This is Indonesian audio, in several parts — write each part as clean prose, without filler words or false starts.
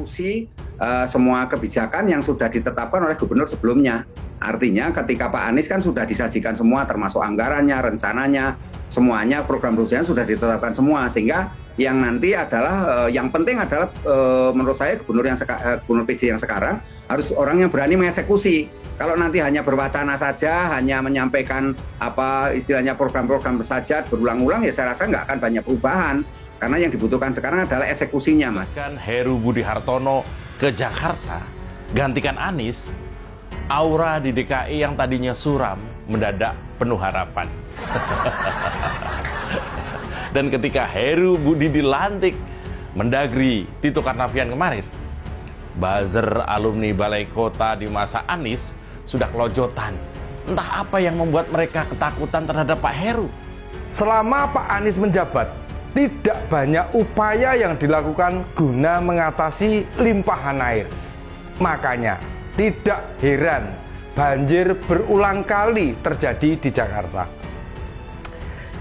mengeksekusi semua kebijakan yang sudah ditetapkan oleh gubernur sebelumnya. Artinya ketika Pak Anies kan sudah disajikan semua, termasuk anggarannya, rencananya, semuanya program-programnya sudah ditetapkan semua, sehingga yang nanti adalah yang penting adalah menurut saya gubernur PJ yang sekarang harus orang yang berani mengeksekusi. Kalau nanti hanya berwacana saja, hanya menyampaikan apa istilahnya program-program saja berulang-ulang, ya saya rasa nggak akan banyak perubahan. Karena yang dibutuhkan sekarang adalah eksekusinya, Mas. Heru Budi Hartono ke Jakarta, gantikan Anies, aura di DKI yang tadinya suram mendadak penuh harapan. Dan ketika Heru Budi dilantik Mendagri Tito Karnavian kemarin, buzzer alumni Balai Kota di masa Anies sudah kelojotan. Entah apa yang membuat mereka ketakutan terhadap Pak Heru. Selama Pak Anies menjabat, tidak banyak upaya yang dilakukan guna mengatasi limpahan air. Makanya tidak heran banjir berulang kali terjadi di Jakarta.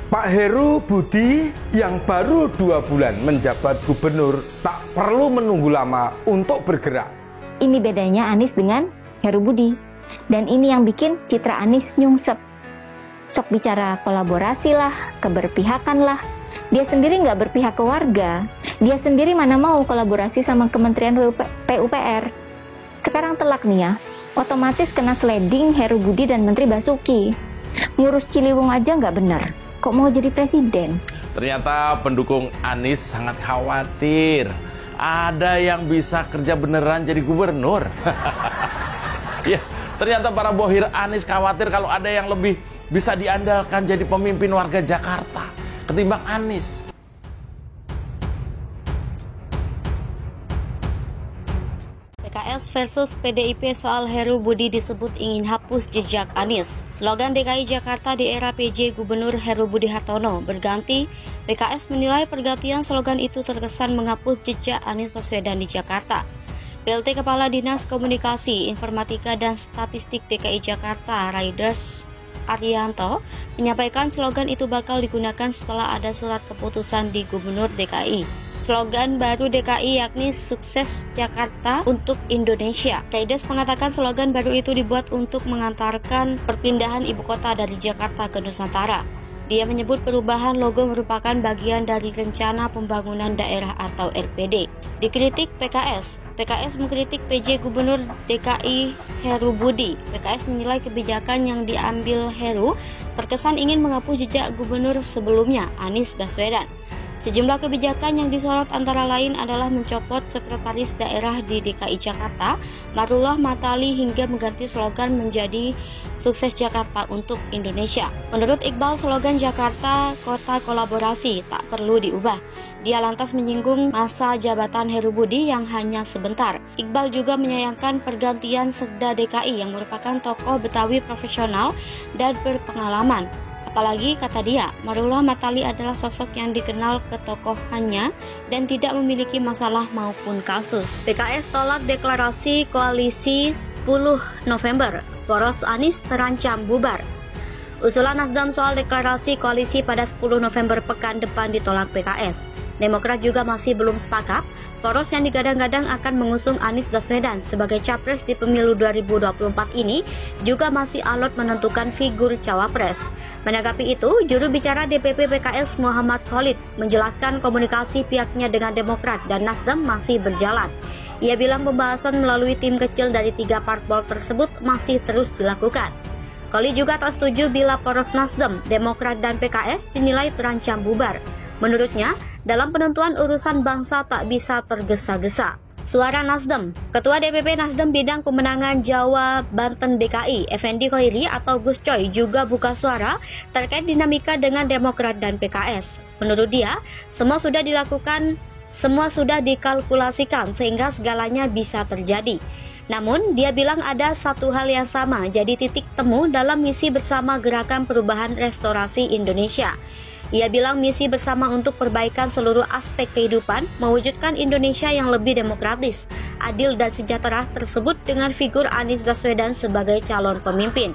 Pak Heru Budi yang baru 2 bulan menjabat gubernur tak perlu menunggu lama untuk bergerak. Ini bedanya Anies dengan Heru Budi. Dan ini yang bikin citra Anies nyungsep. Sok bicara kolaborasi lah, keberpihakan lah. Dia sendiri nggak berpihak ke warga. Dia sendiri mana mau kolaborasi sama Kementerian PUPR. Sekarang telak nih ya, otomatis kena sliding Heru Budi dan Menteri Basuki. Ngurus Ciliwung aja nggak benar. Kok mau jadi presiden? Ternyata pendukung Anies sangat khawatir. Ada yang bisa kerja beneran jadi gubernur. Ya, ternyata para bohir Anies khawatir kalau ada yang lebih bisa diandalkan jadi pemimpin warga Jakarta ketimbang Anies. PKS versus PDIP soal Heru Budi disebut ingin hapus jejak Anies. Slogan DKI Jakarta di era PJ Gubernur Heru Budi Hartono berganti. PKS menilai pergantian slogan itu terkesan menghapus jejak Anies Baswedan di Jakarta. PLT Kepala Dinas Komunikasi, Informatika dan Statistik DKI Jakarta, Raiders Arianto, menyampaikan slogan itu bakal digunakan setelah ada surat keputusan di Gubernur DKI. Slogan baru DKI yakni Sukses Jakarta untuk Indonesia. Raiders mengatakan slogan baru itu dibuat untuk mengantarkan perpindahan ibu kota dari Jakarta ke Nusantara. Dia menyebut perubahan logo merupakan bagian dari rencana pembangunan daerah atau RPD. Dikritik PKS mengkritik PJ Gubernur DKI Heru Budi. PKS menilai kebijakan yang diambil Heru terkesan ingin menghapus jejak gubernur sebelumnya, Anies Baswedan. Sejumlah kebijakan yang disorot antara lain adalah mencopot sekretaris daerah di DKI Jakarta, Marullah Matali, hingga mengganti slogan menjadi Sukses Jakarta untuk Indonesia. Menurut Iqbal, slogan Jakarta Kota Kolaborasi tak perlu diubah. Dia lantas menyinggung masa jabatan Heru Budi yang hanya sebentar. Iqbal juga menyayangkan pergantian Sekda DKI yang merupakan tokoh Betawi profesional dan berpengalaman. Apalagi, kata dia, Marullah Matali adalah sosok yang dikenal ketokohannya dan tidak memiliki masalah maupun kasus. PKS tolak deklarasi koalisi 10 November. Poros Anies terancam bubar. Usulan Nasdem soal deklarasi koalisi pada 10 November pekan depan ditolak PKS. Demokrat juga masih belum sepakat. Poros yang digadang-gadang akan mengusung Anies Baswedan sebagai capres di pemilu 2024 ini juga masih alot menentukan figur cawapres. Menanggapi itu, juru bicara DPP PKS Muhammad Khalid menjelaskan komunikasi pihaknya dengan Demokrat dan Nasdem masih berjalan. Ia bilang pembahasan melalui tim kecil dari 3 parpol tersebut masih terus dilakukan. Khalid juga tak setuju bila poros Nasdem, Demokrat dan PKS dinilai terancam bubar. Menurutnya, dalam penentuan urusan bangsa tak bisa tergesa-gesa. Suara Nasdem. Ketua DPP Nasdem Bidang Pemenangan Jawa Banten DKI, Effendi Khoiri atau Gus Coy juga buka suara terkait dinamika dengan Demokrat dan PKS. Menurut dia, semua sudah dikalkulasikan sehingga segalanya bisa terjadi. Namun, dia bilang ada satu hal yang sama, jadi titik temu dalam misi bersama Gerakan Perubahan Restorasi Indonesia. Ia bilang misi bersama untuk perbaikan seluruh aspek kehidupan, mewujudkan Indonesia yang lebih demokratis, adil dan sejahtera tersebut dengan figur Anies Baswedan sebagai calon pemimpin.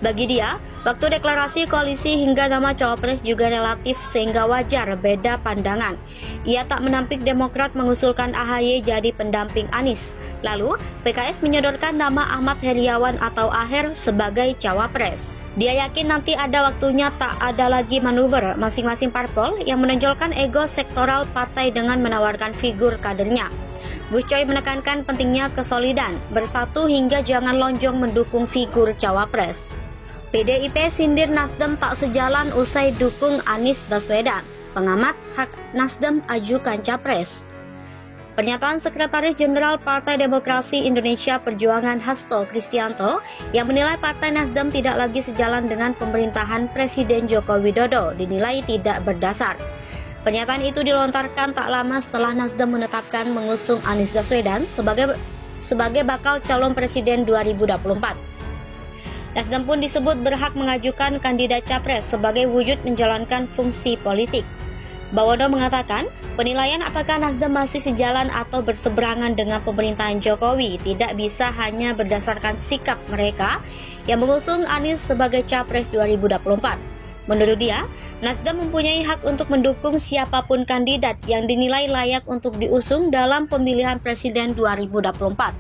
Bagi dia, waktu deklarasi koalisi hingga nama cawapres juga relatif sehingga wajar beda pandangan. Ia tak menampik Demokrat mengusulkan AHY jadi pendamping Anies. Lalu, PKS menyodorkan nama Ahmad Heriawan atau Aher sebagai cawapres. Dia yakin nanti ada waktunya tak ada lagi manuver masing-masing parpol yang menonjolkan ego sektoral partai dengan menawarkan figur kadernya. Gus Coy menekankan pentingnya kesolidan, bersatu hingga jangan lonjong mendukung figur cawapres. PDIP sindir Nasdem tak sejalan usai dukung Anies Baswedan. Pengamat hak Nasdem ajukan capres. Pernyataan Sekretaris Jenderal Partai Demokrasi Indonesia Perjuangan Hasto Kristianto yang menilai Partai Nasdem tidak lagi sejalan dengan pemerintahan Presiden Joko Widodo dinilai tidak berdasar. Pernyataan itu dilontarkan tak lama setelah Nasdem menetapkan mengusung Anies Baswedan sebagai bakal calon presiden 2024. Nasdem pun disebut berhak mengajukan kandidat capres sebagai wujud menjalankan fungsi politik. Bawono mengatakan, penilaian apakah Nasdem masih sejalan atau berseberangan dengan pemerintahan Jokowi tidak bisa hanya berdasarkan sikap mereka yang mengusung Anies sebagai capres 2024. Menurut dia, Nasdem mempunyai hak untuk mendukung siapapun kandidat yang dinilai layak untuk diusung dalam pemilihan presiden 2024.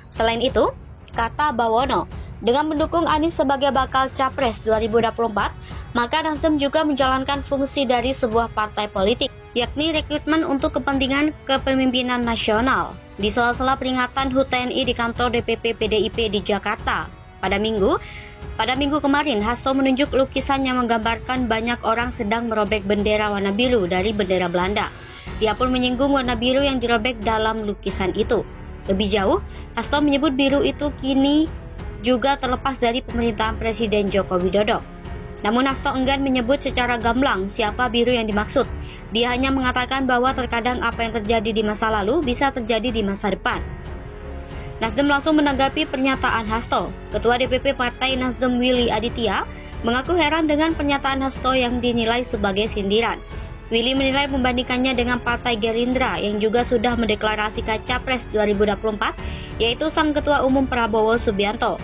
Selain itu, kata Bawono, dengan mendukung Anies sebagai bakal capres 2024, maka Nasdem juga menjalankan fungsi dari sebuah partai politik, yakni rekrutmen untuk kepentingan kepemimpinan nasional. Di sela-sela peringatan HUT TNI di kantor DPP PDIP di Jakarta, pada minggu kemarin, Hasto menunjuk lukisan yang menggambarkan banyak orang sedang merobek bendera warna biru dari bendera Belanda. Dia pun menyinggung warna biru yang dirobek dalam lukisan itu. Lebih jauh, Hasto menyebut biru itu kini juga terlepas dari pemerintahan Presiden Joko Widodo. Namun Hasto enggan menyebut secara gamblang siapa biru yang dimaksud. Dia hanya mengatakan bahwa terkadang apa yang terjadi di masa lalu bisa terjadi di masa depan. Nasdem langsung menanggapi pernyataan Hasto. Ketua DPP Partai Nasdem Willy Aditya mengaku heran dengan pernyataan Hasto yang dinilai sebagai sindiran. Willy menilai membandingkannya dengan Partai Gerindra yang juga sudah mendeklarasikan Capres 2024, yaitu sang Ketua Umum Prabowo Subianto.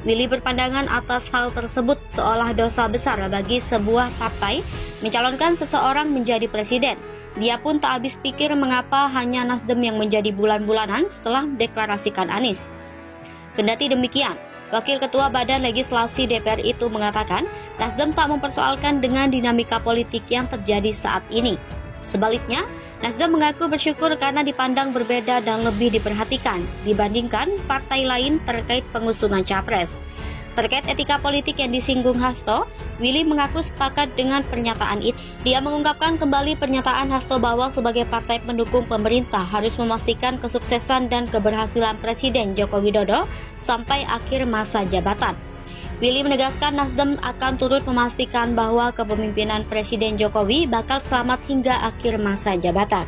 Willy berpandangan atas hal tersebut seolah dosa besar bagi sebuah partai mencalonkan seseorang menjadi presiden. Dia pun tak habis pikir mengapa hanya Nasdem yang menjadi bulan-bulanan setelah mendeklarasikan Anies. Kendati demikian, Wakil Ketua Badan Legislasi DPR itu mengatakan Nasdem tak mempersoalkan dengan dinamika politik yang terjadi saat ini. Sebaliknya, Nasdem mengaku bersyukur karena dipandang berbeda dan lebih diperhatikan dibandingkan partai lain terkait pengusungan capres. Terkait etika politik yang disinggung Hasto, Willy mengaku sepakat dengan pernyataan itu. Dia mengungkapkan kembali pernyataan Hasto bahwa sebagai partai pendukung pemerintah harus memastikan kesuksesan dan keberhasilan Presiden Joko Widodo sampai akhir masa jabatan. Willy menegaskan Nasdem akan turut memastikan bahwa kepemimpinan Presiden Jokowi bakal selamat hingga akhir masa jabatan.